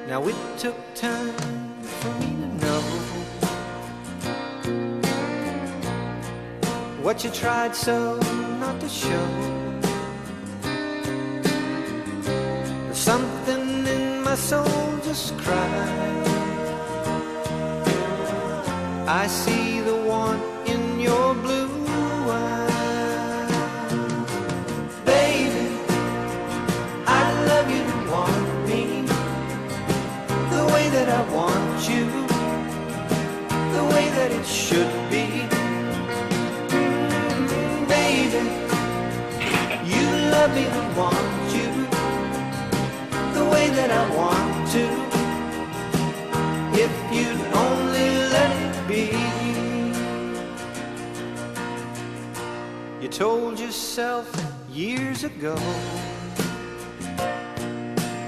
Now it took time for me to know what you tried so not to show. Something in my soul just cried. I see the one in your blue eyes. Baby, I'd love you to want me the way that I want you, the way that it should be. Baby, you love me to want you the way that I want to, if you'd only let it be. You told yourself years ago